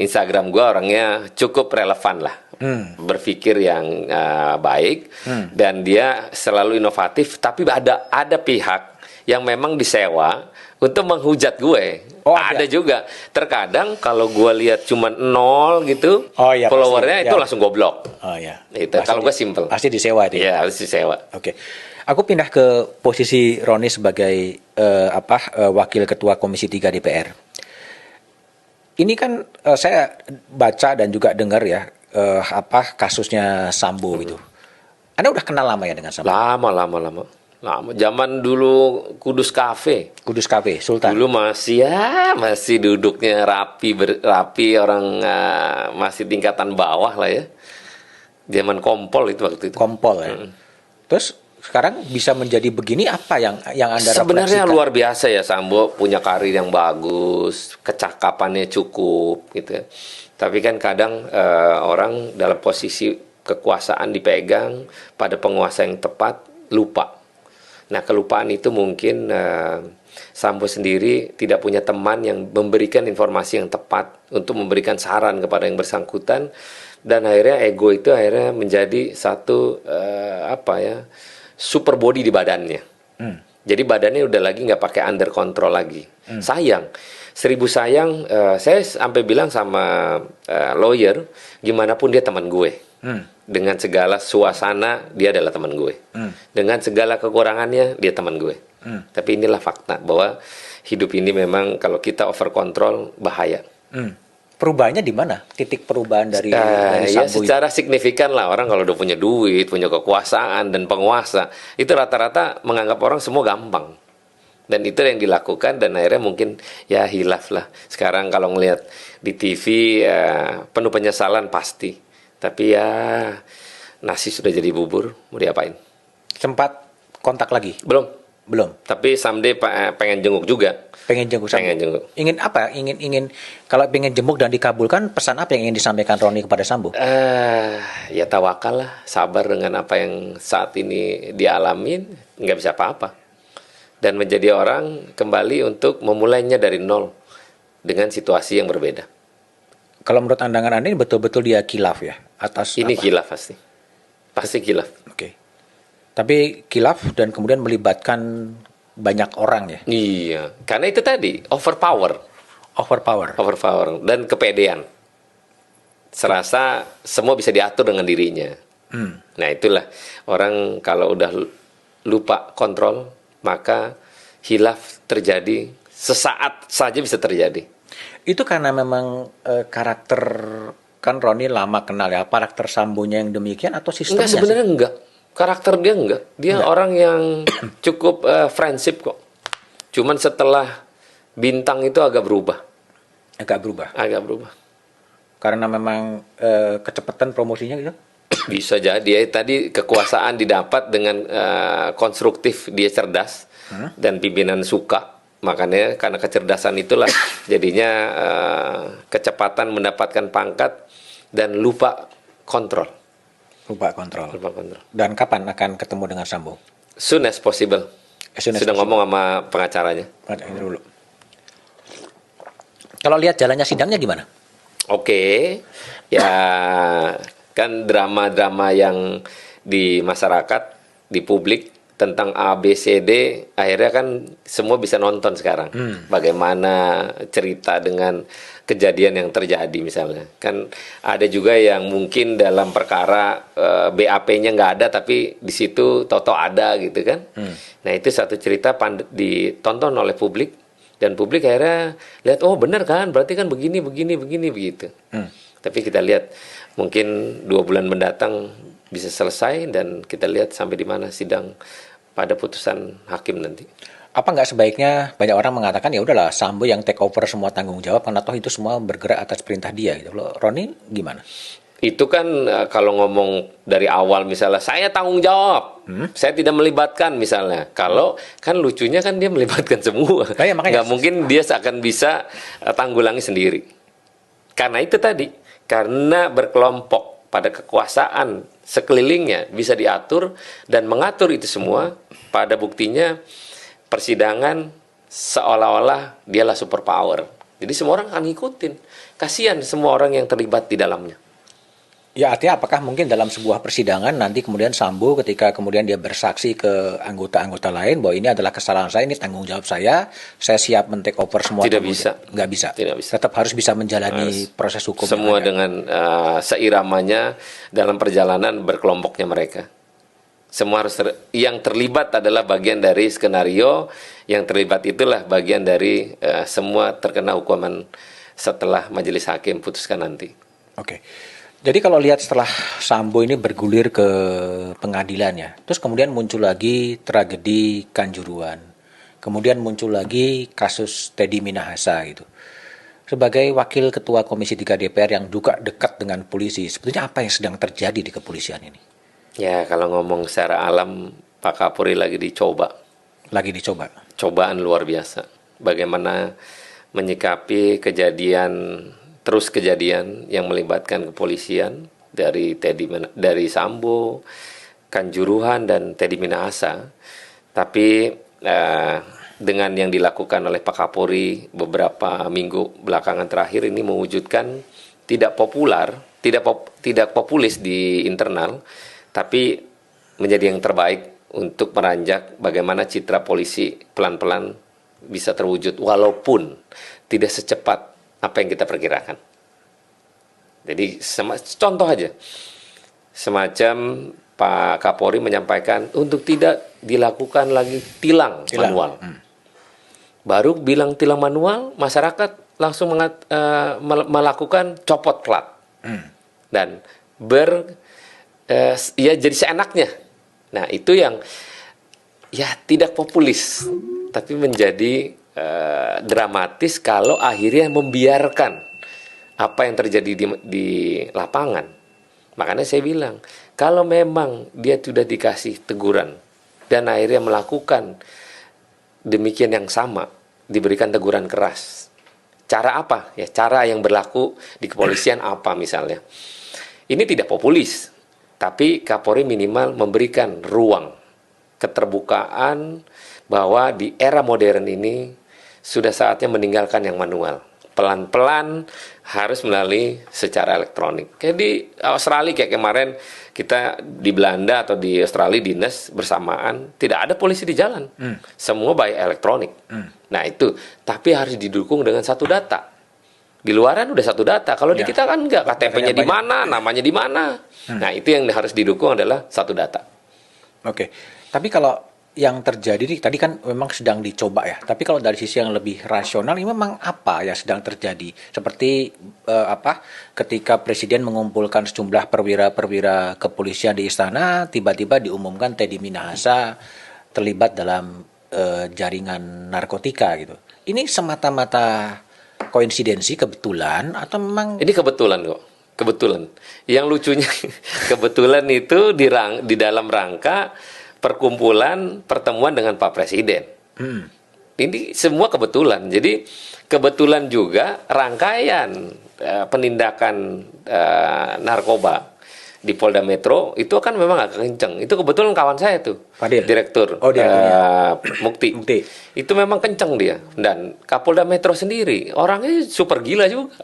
Instagram gue orangnya cukup relevan lah. Berpikir yang baik dan dia selalu inovatif, tapi ada pihak yang memang disewa untuk menghujat gue. Oh, ada iya. juga. Terkadang kalau gue lihat cuma 0 gitu, Oh, iya, followernya pasti, itu ya. langsung gue blok. Oh ya. Itu kalau gue simple. Pasti disewa itu ya. Ya harus disewa. Oke. Aku pindah ke posisi Roni sebagai wakil ketua Komisi 3 DPR. Ini kan saya baca dan juga dengar ya kasusnya Sambo itu. Anda udah kenal lama ya dengan Sambo? Lama. Zaman dulu Kudus Cafe. Kudus Cafe, Sultan. Dulu masih duduknya rapi orang masih tingkatan bawah lah ya. Zaman kompol itu waktu itu. Kompol ya. Terus sekarang bisa menjadi begini apa yang Anda Sebenarnya refleksikan? luar biasa ya, Sambo punya karir yang bagus, kecakapannya cukup gitu ya. Tapi kan kadang orang dalam posisi kekuasaan dipegang pada penguasa yang tepat lupa. Nah, kelupaan itu mungkin Sambo sendiri tidak punya teman yang memberikan informasi yang tepat untuk memberikan saran kepada yang bersangkutan, dan akhirnya ego itu akhirnya menjadi satu super body di badannya. Jadi badannya udah lagi nggak pakai under control lagi. Sayang, 1000 sayang. Saya sampai bilang sama lawyer, gimana pun dia teman gue. Dengan segala suasana dia adalah teman gue. Dengan segala kekurangannya dia teman gue. Tapi inilah fakta bahwa hidup ini memang kalau kita over control bahaya. Perubahannya di mana? Titik perubahan dari Ya Sambo itu? secara signifikan lah, orang kalau udah punya duit, punya kekuasaan dan penguasa, itu rata-rata menganggap orang semua gampang. Dan itu yang dilakukan, dan akhirnya mungkin ya hilaf lah. Sekarang kalau ngelihat di TV penuh penyesalan pasti. Tapi ya nasi sudah jadi bubur, mau diapain? Sempat kontak lagi? Belum. Tapi someday pengen jenguk juga. Pengen jenguk Sambo? Pengen jenguk. Ingin apa? Ingin kalau pengen jenguk dan dikabulkan, pesan apa yang ingin disampaikan Roni kepada Sambo? Ya tawakal lah, sabar dengan apa yang saat ini dialamin, nggak bisa apa-apa. Dan menjadi orang kembali untuk memulainya dari nol dengan situasi yang berbeda. Kalau menurut pandangan Anda ini betul-betul dia khilaf ya? Atas Ini apa? khilaf pasti khilaf. Oke. Tapi khilaf dan kemudian melibatkan banyak orang ya? Iya, karena itu tadi overpower Overpower. dan kepedean. Serasa semua bisa diatur dengan dirinya. Nah itulah, orang kalau udah lupa kontrol, maka khilaf terjadi sesaat saja bisa terjadi. Itu karena memang karakter, kan Roni lama kenal ya, karakter Sambonya yang demikian atau sistemnya? Enggak, sebenarnya enggak. Karakter dia enggak. Dia orang yang cukup friendship kok. Cuman setelah bintang itu agak berubah. Agak berubah. Karena memang kecepatan promosinya gitu? bisa jadi ya, tadi kekuasaan didapat dengan konstruktif, dia cerdas dan pimpinan suka. Makanya karena kecerdasan itulah jadinya kecepatan mendapatkan pangkat dan lupa kontrol. Lupa kontrol. Lupa kontrol. Dan kapan akan ketemu dengan Sambo? Soon as possible. Sudah ngomong sama pengacaranya. Ini dulu. Kalau lihat jalannya sidangnya gimana? Oke, ya kan drama-drama yang di masyarakat, di publik tentang A, B, C, D, akhirnya kan semua bisa nonton sekarang. Bagaimana cerita dengan kejadian yang terjadi misalnya. Kan ada juga yang mungkin dalam perkara BAP-nya nggak ada, tapi di situ toto ada gitu kan. Nah itu satu cerita ditonton oleh publik, dan publik akhirnya lihat, oh benar kan, berarti kan begini begitu. Tapi kita lihat mungkin 2 bulan mendatang bisa selesai, dan kita lihat sampai di mana sidang pada putusan hakim nanti. Apa nggak sebaiknya, banyak orang mengatakan ya udahlah Sambo yang take over semua tanggung jawab karena toh itu semua bergerak atas perintah dia gitu. Loh, Roni gimana? Itu kan kalau ngomong dari awal misalnya saya tanggung jawab, saya tidak melibatkan misalnya. Kalau kan lucunya kan dia melibatkan semua. Ya, makanya. Nggak mungkin dia akan bisa tanggulangi sendiri. Karena itu tadi, karena berkelompok pada kekuasaan sekelilingnya bisa diatur dan mengatur itu semua, pada buktinya persidangan seolah-olah dialah superpower. Jadi semua orang akan ngikutin. Kasihan semua orang yang terlibat di dalamnya. Ya artinya apakah mungkin dalam sebuah persidangan nanti kemudian Sambo ketika kemudian dia bersaksi ke anggota-anggota lain bahwa ini adalah kesalahan saya, ini tanggung jawab saya siap men-take over semua. Tidak tanggung bisa. jawab. Nggak bisa. Tidak bisa. Tetap harus bisa menjalani proses hukum yang Semua ada. dengan seiramanya dalam perjalanan berkelompoknya mereka. Semua harus yang terlibat adalah bagian dari skenario, yang terlibat itulah bagian dari semua terkena hukuman setelah majelis hakim putuskan nanti. Oke. Jadi kalau lihat setelah Sambo ini bergulir ke pengadilan ya, terus kemudian muncul lagi tragedi Kanjuruhan, kemudian muncul lagi kasus Teddy Minahasa gitu. Sebagai wakil ketua Komisi 3 DPR yang juga dekat dengan polisi, sebetulnya apa yang sedang terjadi di kepolisian ini? Ya kalau ngomong secara alam, Pak Kapolri lagi dicoba. Lagi dicoba. Cobaan luar biasa. Bagaimana menyikapi terus kejadian yang melibatkan kepolisian dari Sambo, Kanjuruhan dan Teddy Minahasa. Tapi dengan yang dilakukan oleh Pak Kapolri beberapa minggu belakangan terakhir ini mewujudkan tidak populis di internal, tapi menjadi yang terbaik untuk meranjak bagaimana citra polisi pelan-pelan bisa terwujud walaupun tidak secepat apa yang kita perkirakan. Jadi contoh aja, semacam Pak Kapolri menyampaikan untuk tidak dilakukan lagi tilang manual. Baru bilang tilang manual, masyarakat langsung melakukan copot plat dan ya jadi seenaknya. Nah itu yang ya tidak populis, tapi menjadi dramatis kalau akhirnya membiarkan apa yang terjadi di lapangan. Makanya saya bilang, kalau memang dia sudah dikasih teguran dan akhirnya melakukan demikian yang sama, diberikan teguran keras. Cara apa? Ya cara yang berlaku di kepolisian apa misalnya. Ini tidak populis, tapi Kapolri minimal memberikan ruang keterbukaan bahwa di era modern ini sudah saatnya meninggalkan yang manual. Pelan-pelan harus melalui secara elektronik. Kayak di Australia, kayak kemarin kita di Belanda atau di Australia dinas bersamaan, tidak ada polisi di jalan. Semua by elektronik. Nah itu, tapi harus didukung dengan satu data. Di luaran udah satu data. Kalau di kita kan enggak, KTP-nya di mana, namanya di mana. Nah itu yang harus didukung adalah satu data. Oke. Tapi kalau yang terjadi nih, tadi kan memang sedang dicoba ya. Tapi kalau dari sisi yang lebih rasional, ini memang apa yang sedang terjadi? Seperti ketika Presiden mengumpulkan sejumlah perwira-perwira kepolisian di istana, tiba-tiba diumumkan Teddy Minahasa terlibat dalam jaringan narkotika gitu. Ini semata-mata koinsidensi, kebetulan, atau memang... Ini kebetulan kok. Kebetulan. Yang lucunya, kebetulan itu di dalam rangka pertemuan dengan Pak Presiden. Ini semua kebetulan. Jadi kebetulan juga rangkaian penindakan narkoba di Polda Metro itu kan memang agak kenceng. Itu kebetulan kawan saya tuh, Fadil. Direktur Mukti. Itu memang kenceng dia. Dan Kapolda Metro sendiri orangnya super gila juga.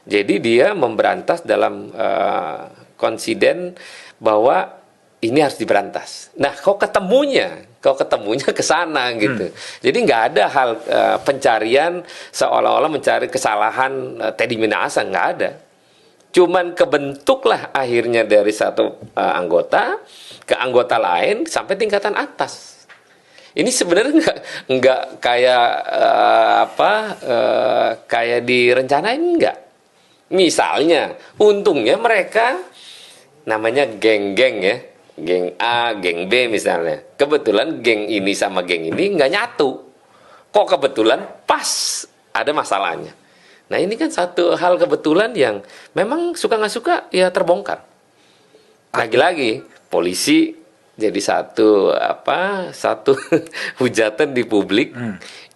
Jadi dia memberantas dalam konsiden bahwa ini harus diberantas. Nah, kok ketemunya ke sana gitu. Jadi nggak ada hal pencarian seolah-olah mencari kesalahan Teddy Minahasa, nggak ada. Cuman kebentuklah akhirnya dari satu anggota ke anggota lain sampai tingkatan atas. Ini sebenarnya nggak kayak kayak direncanain, nggak. Misalnya, untungnya mereka namanya geng-geng ya. Geng A, geng B misalnya. Kebetulan geng ini sama geng ini nggak nyatu. Kok kebetulan pas ada masalahnya. Nah ini kan satu hal kebetulan yang memang suka nggak suka ya terbongkar. Lagi-lagi polisi jadi satu hujatan di publik.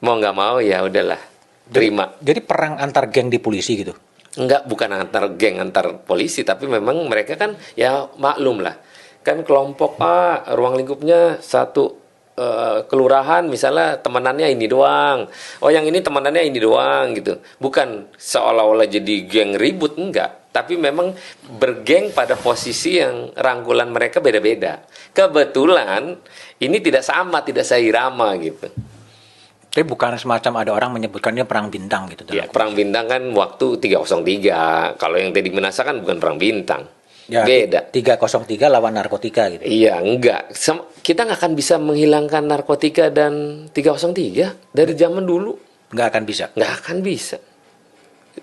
Mau nggak mau ya udahlah terima. Jadi perang antar geng di polisi gitu? Enggak, bukan antar geng antar polisi, tapi memang mereka kan ya maklum lah. Kan kelompok A ruang lingkupnya satu kelurahan misalnya temanannya ini doang. Oh yang ini temanannya ini doang gitu. Bukan seolah-olah jadi geng ribut, enggak. tapi memang bergeng pada posisi yang rangkulan mereka beda-beda. Kebetulan ini tidak sama, tidak seirama gitu. Tapi bukan semacam ada orang menyebutkannya perang bintang gitu. Ya, perang bintang kan waktu 303. Kalau yang Teddy Minasa kan bukan perang bintang. Ya, Beda. 303 lawan narkotika gitu. Iya, enggak. Kita nggak akan bisa menghilangkan narkotika dan 303 dari zaman dulu. Nggak akan bisa. Nggak akan bisa.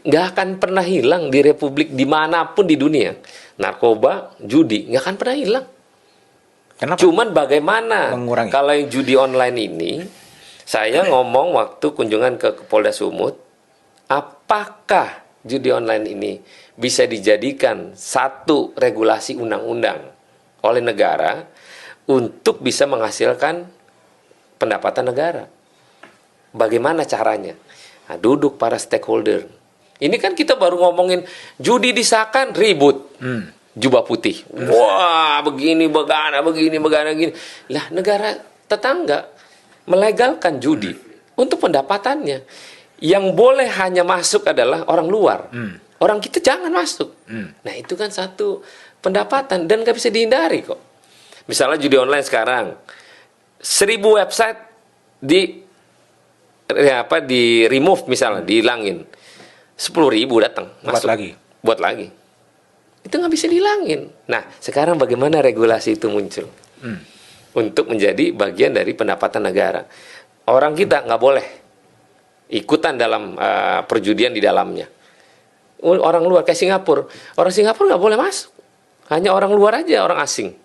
Nggak akan pernah hilang di republik dimanapun di dunia. Narkoba, judi, nggak akan pernah hilang. Kenapa? Cuman bagaimana Mengurangi. kalau yang judi online ini, saya ngomong waktu kunjungan ke Polda Sumut, apakah judi online ini bisa dijadikan satu regulasi undang-undang oleh negara untuk bisa menghasilkan pendapatan negara? Bagaimana caranya? Nah, duduk para stakeholder. Ini kan kita baru ngomongin judi disahkan ribut. Jubah putih. Wah, begini, begini. Lah, negara tetangga melegalkan judi untuk pendapatannya. Yang boleh hanya masuk adalah orang luar. Orang kita jangan masuk. Nah, itu kan satu pendapatan dan nggak bisa dihindari kok. Misalnya judi online sekarang, 1000 website di remove misalnya, dihilangin. 10.000 datang masuk. Buat lagi. Itu nggak bisa dihilangin. Nah, sekarang bagaimana regulasi itu muncul? Untuk menjadi bagian dari pendapatan negara. Orang kita nggak boleh ikutan dalam perjudian di dalamnya. Orang luar kayak Singapura. Orang Singapura nggak boleh masuk. Hanya orang luar aja, orang asing.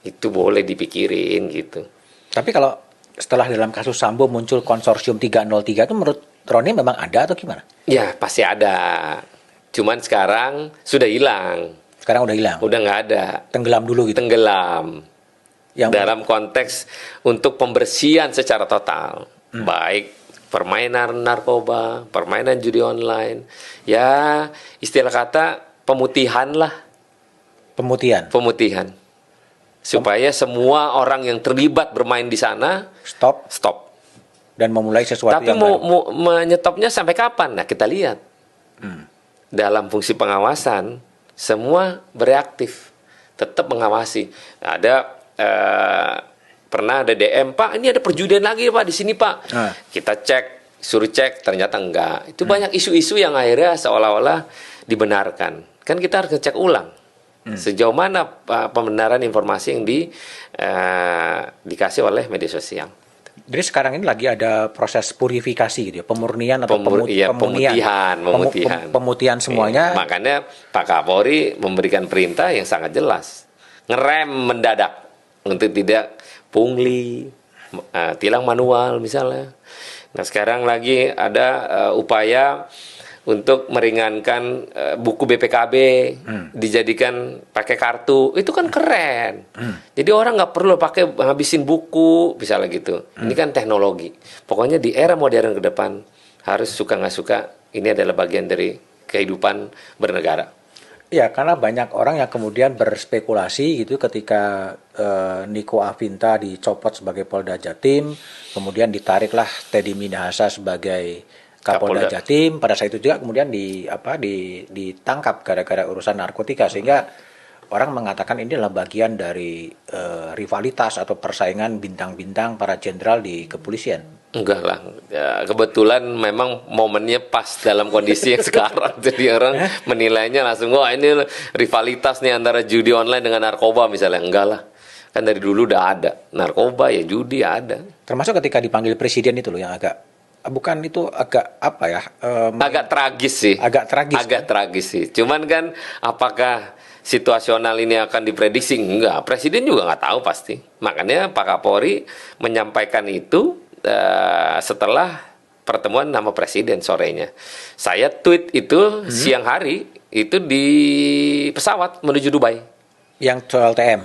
Itu boleh dipikirin gitu. Tapi kalau setelah dalam kasus Sambo muncul konsorsium 303 itu menurut Roni memang ada atau gimana? Ya, pasti ada. Cuman sekarang sudah hilang. Sekarang udah hilang. Udah nggak ada. Tenggelam dulu gitu. Tenggelam. Yang dalam konteks untuk pembersihan secara total. Baik permainan narkoba, permainan judi online. Ya, istilah kata pemutihan lah. Pemutihan. Supaya semua orang yang terlibat bermain di sana stop. Dan memulai sesuatu Tapi yang mau menyetopnya sampai kapan? Nah, kita lihat. Dalam fungsi pengawasan, semua bereaktif. Tetap mengawasi. Pernah ada DM, Pak, ini ada perjudian lagi Pak di sini Pak. Kita suruh cek, ternyata enggak. Itu banyak isu-isu yang akhirnya seolah-olah dibenarkan. Kan kita harus ngecek ulang. Sejauh mana pembenaran informasi yang dikasih oleh media sosial. Jadi sekarang ini lagi ada proses purifikasi gitu ya, pemurnian atau pemutihan semuanya. Makanya Pak Kapolri memberikan perintah yang sangat jelas. Ngerem mendadak untuk tidak pungli, tilang manual misalnya. Nah, sekarang lagi ada upaya untuk meringankan buku BPKB dijadikan pakai kartu. Itu kan keren. Jadi orang nggak perlu pakai ngabisin buku misalnya gitu. Ini kan teknologi. Pokoknya di era modern ke depan harus suka nggak suka, ini adalah bagian dari kehidupan bernegara. Ya, karena banyak orang yang kemudian berspekulasi gitu ketika Niko Afinta dicopot sebagai Polda Jatim, kemudian ditariklah Teddy Minahasa sebagai Kapolda Jatim. Pada saat itu juga kemudian ditangkap gara-gara urusan narkotika, sehingga orang mengatakan ini adalah bagian dari rivalitas atau persaingan bintang-bintang para jenderal di kepolisian. Enggak lah, ya, kebetulan memang momennya pas dalam kondisi yang sekarang. Jadi orang menilainya langsung, wah ini rivalitas nih antara judi online dengan narkoba misalnya. Enggak lah, kan dari dulu udah ada narkoba ya, judi ada. Termasuk ketika dipanggil presiden itu loh yang agak agak tragis sih. Agak tragis sih. Cuman kan apakah situasional ini akan diprediksi? Enggak, presiden juga nggak tahu pasti. Makanya Pak Kapolri menyampaikan itu setelah pertemuan nama presiden sorenya. Saya tweet itu siang hari itu di pesawat menuju Dubai. Yang soal TM.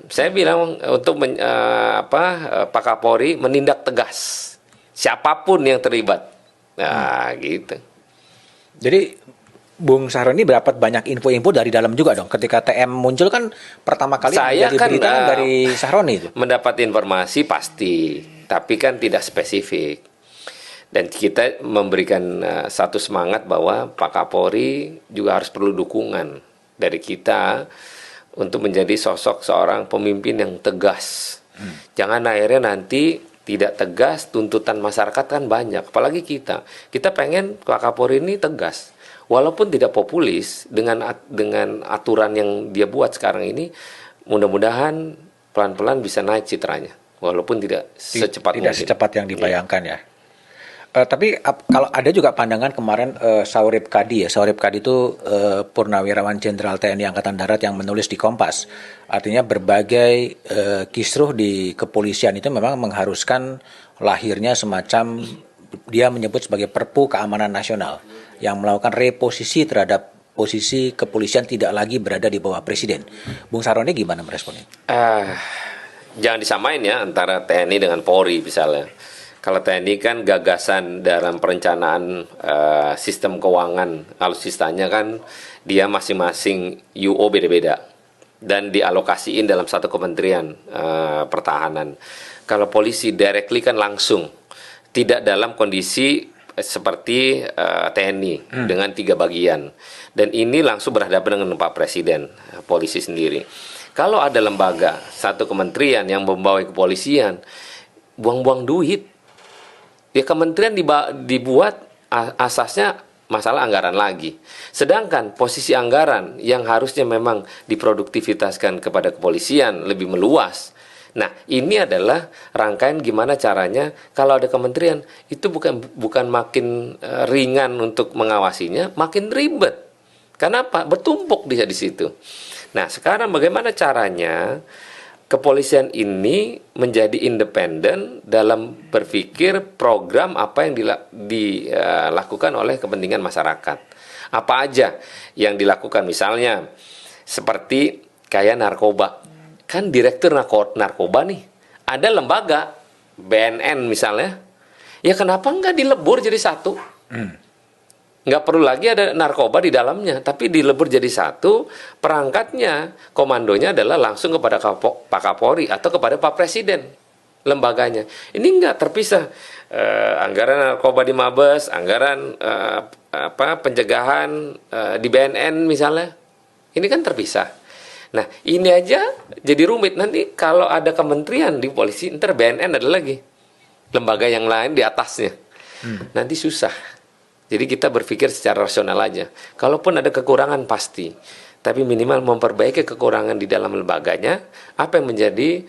Saya bilang untuk Pak Kapolri menindak tegas siapapun yang terlibat. Nah, gitu. Jadi Bung Sahroni dapat banyak info-info dari dalam juga dong. Ketika TM muncul kan pertama kali menjadi berita dari Sahroni itu. Mendapat informasi pasti, tapi kan tidak spesifik. Dan kita memberikan satu semangat bahwa Pak Kapolri juga harus perlu dukungan dari kita untuk menjadi sosok seorang pemimpin yang tegas. Jangan akhirnya nanti tidak tegas, tuntutan masyarakat kan banyak. Apalagi kita pengen Pak Kapolri ini tegas. Walaupun tidak populis dengan aturan yang dia buat sekarang ini, mudah-mudahan pelan-pelan bisa naik citranya. Walaupun tidak secepat tidak mungkin. secepat yang dibayangkan ya. Tapi kalau ada juga pandangan kemarin Saurip Kadi ya. Saurip Kadi itu Purnawirawan Jenderal TNI Angkatan Darat yang menulis di Kompas. Artinya berbagai kisruh di kepolisian itu memang mengharuskan lahirnya semacam dia menyebut sebagai Perpu Keamanan Nasional yang melakukan reposisi terhadap posisi kepolisian tidak lagi berada di bawah presiden. Bung Saroni gimana meresponnya? Jangan disamain ya antara TNI dengan Polri misalnya. Kalau TNI kan gagasan dalam perencanaan sistem keuangan alutsistanya kan dia masing-masing UO beda-beda dan dialokasiin dalam satu kementerian pertahanan. Kalau polisi directly kan langsung, tidak dalam kondisi seperti TNI dengan 3 bagian. Dan ini langsung berhadapan dengan Pak Presiden, polisi sendiri. Kalau ada lembaga, satu kementerian yang membawa kepolisian, buang-buang duit. Ya kementerian dibuat asasnya masalah anggaran lagi. Sedangkan posisi anggaran yang harusnya memang diproduktivitaskan kepada kepolisian lebih meluas. Nah, ini adalah rangkaian gimana caranya kalau ada kementerian itu bukan makin ringan untuk mengawasinya, makin ribet. Kenapa? Bertumpuk dia di situ. Nah, sekarang bagaimana caranya kepolisian ini menjadi independen dalam berpikir program apa yang dilakukan oleh kepentingan masyarakat. Apa aja yang dilakukan, misalnya seperti kayak narkoba. Kan direktur narkoba nih, ada lembaga BNN misalnya. Ya kenapa nggak dilebur jadi satu? Nggak perlu lagi ada narkoba di dalamnya, tapi dilebur jadi satu, perangkatnya, komandonya adalah langsung kepada Pak Kapolri atau kepada Pak Presiden, lembaganya. Ini nggak terpisah. Anggaran narkoba di Mabes, anggaran pencegahan di BNN misalnya, ini kan terpisah. Nah, ini aja jadi rumit. Nanti kalau ada kementerian di polisi, ntar BNN ada lagi lembaga yang lain di atasnya. Nanti susah. Jadi kita berpikir secara rasional aja. Kalaupun ada kekurangan pasti, tapi minimal memperbaiki kekurangan di dalam lembaganya. Apa yang menjadi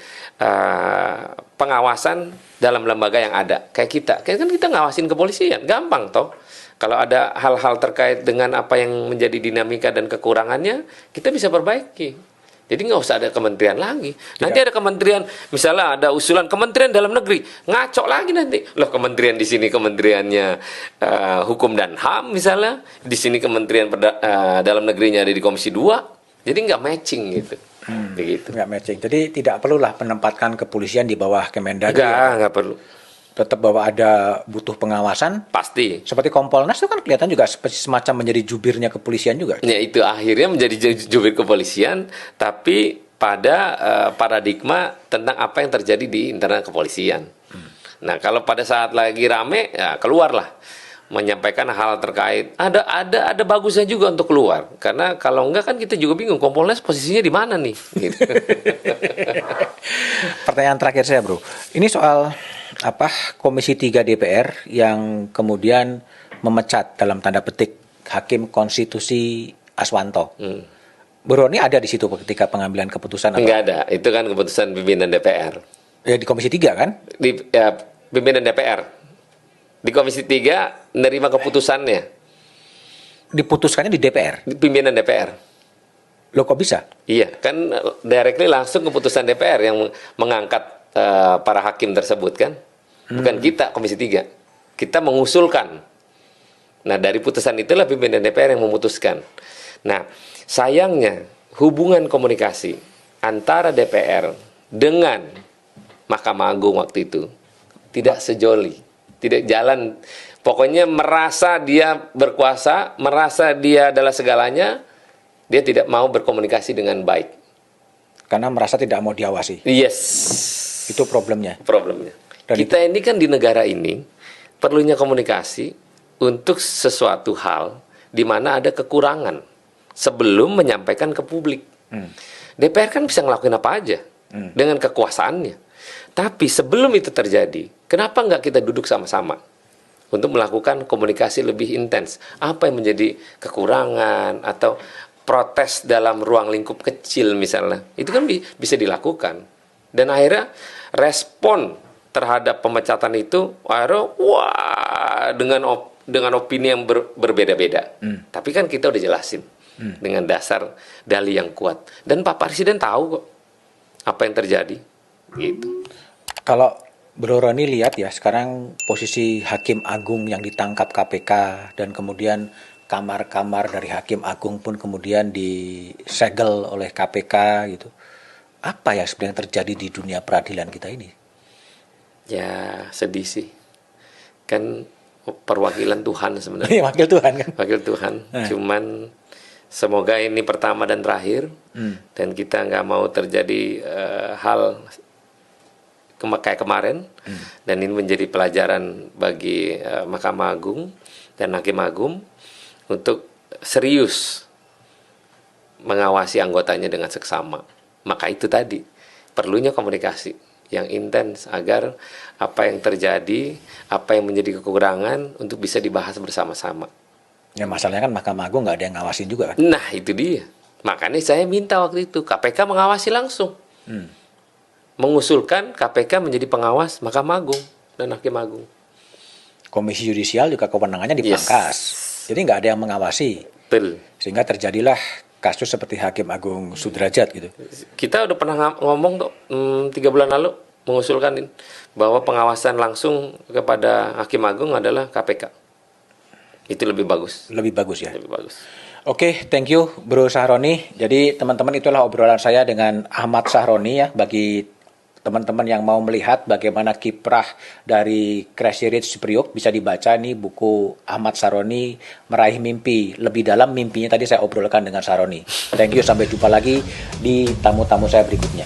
pengawasan dalam lembaga yang ada? Kayak kan kita ngawasin kepolisian, gampang toh. Kalau ada hal-hal terkait dengan apa yang menjadi dinamika dan kekurangannya, kita bisa perbaiki. Jadi nggak usah ada kementerian lagi. Nanti ada kementerian, misalnya ada usulan kementerian dalam negeri, ngaco lagi nanti. Loh kementerian di sini kementeriannya hukum dan HAM misalnya, di sini kementerian dalam negerinya ada di Komisi 2. Jadi nggak matching gitu. Begitu. Nggak matching. Jadi tidak perlulah menempatkan kepolisian di bawah Kemendagri. Nggak perlu. Tetap bahwa ada butuh pengawasan. Pasti. Seperti Kompolnas itu kan kelihatan juga semacam menjadi jubirnya kepolisian juga. Ya itu akhirnya menjadi jubir kepolisian, tapi pada paradigma tentang apa yang terjadi di internal kepolisian. Nah kalau pada saat lagi rame, ya keluarlah menyampaikan hal terkait. Ada bagusnya juga untuk keluar, karena kalau enggak kan kita juga bingung Kompolnas posisinya di mana nih. Gitu. Pertanyaan terakhir saya, Bro. Ini soal Komisi 3 DPR yang kemudian memecat dalam tanda petik Hakim Konstitusi Aswanto. Bro, ini ada di situ ketika pengambilan keputusan? Enggak ada, itu kan keputusan pimpinan DPR. Ya di Komisi 3 kan? Pimpinan DPR. Di Komisi 3 menerima keputusannya. Diputuskannya di DPR? Di pimpinan DPR. Loh kok bisa? Iya, kan directly langsung keputusan DPR yang mengangkat para hakim tersebut kan. Bukan kita, Komisi 3. Kita mengusulkan. Nah, dari putusan itulah pimpinan DPR yang memutuskan. Nah, sayangnya hubungan komunikasi antara DPR dengan Mahkamah Agung waktu itu tidak sejoli, tidak jalan. Pokoknya merasa dia berkuasa, merasa dia adalah segalanya, dia tidak mau berkomunikasi dengan baik. Karena merasa tidak mau diawasi. Yes. Itu problemnya. Dan kita ini kan di negara ini perlunya komunikasi untuk sesuatu hal di mana ada kekurangan sebelum menyampaikan ke publik. DPR kan bisa ngelakuin apa aja dengan kekuasaannya. Tapi sebelum itu terjadi, kenapa nggak kita duduk sama-sama untuk melakukan komunikasi lebih intens? Apa yang menjadi kekurangan atau protes dalam ruang lingkup kecil misalnya, itu kan bisa dilakukan. Dan akhirnya respon terhadap pemecatan itu, akhirnya wah dengan opini yang berbeda-beda. Tapi kan kita udah jelasin dengan dasar dalih yang kuat. Dan Pak Presiden tahu kok apa yang terjadi. Gitu. Kalau Bro Roni lihat ya, sekarang posisi Hakim Agung yang ditangkap KPK dan kemudian kamar-kamar dari Hakim Agung pun kemudian disegel oleh KPK gitu. Apa ya sebenarnya yang terjadi di dunia peradilan kita ini? Ya sedih sih. Kan perwakilan Tuhan sebenarnya. Wakil Tuhan kan? Wakil Tuhan. Cuman semoga ini pertama dan terakhir. Dan kita nggak mau terjadi hal kayak kemarin. Dan ini menjadi pelajaran bagi Mahkamah Agung dan Hakim Agung untuk serius mengawasi anggotanya dengan seksama. Maka itu tadi perlunya komunikasi yang intens agar apa yang terjadi, apa yang menjadi kekurangan untuk bisa dibahas bersama-sama. Ya masalahnya kan Mahkamah Agung nggak ada yang ngawasin juga kan? Nah itu dia. Makanya saya minta waktu itu KPK mengawasi langsung. Mengusulkan KPK menjadi pengawas Mahkamah Agung dan Hakim Agung. Komisi Yudisial juga kewenangannya dipangkas. Jadi nggak ada yang mengawasi. Betul. Sehingga terjadilah kasus seperti Hakim Agung Sudrajat gitu. Kita udah pernah ngomong tuh 3 bulan lalu mengusulkan bahwa pengawasan langsung kepada Hakim Agung adalah KPK. Itu lebih bagus. Lebih bagus ya. Lebih bagus. Oke, thank you Bro Sahroni. Jadi teman-teman itulah obrolan saya dengan Ahmad Sahroni ya, bagi teman-teman yang mau melihat bagaimana kiprah dari Crazy Rich Priok, bisa dibaca nih buku Ahmad Sahroni Meraih Mimpi. Lebih dalam mimpinya tadi saya obrolkan dengan Sahroni. Thank you, sampai jumpa lagi di tamu-tamu saya berikutnya.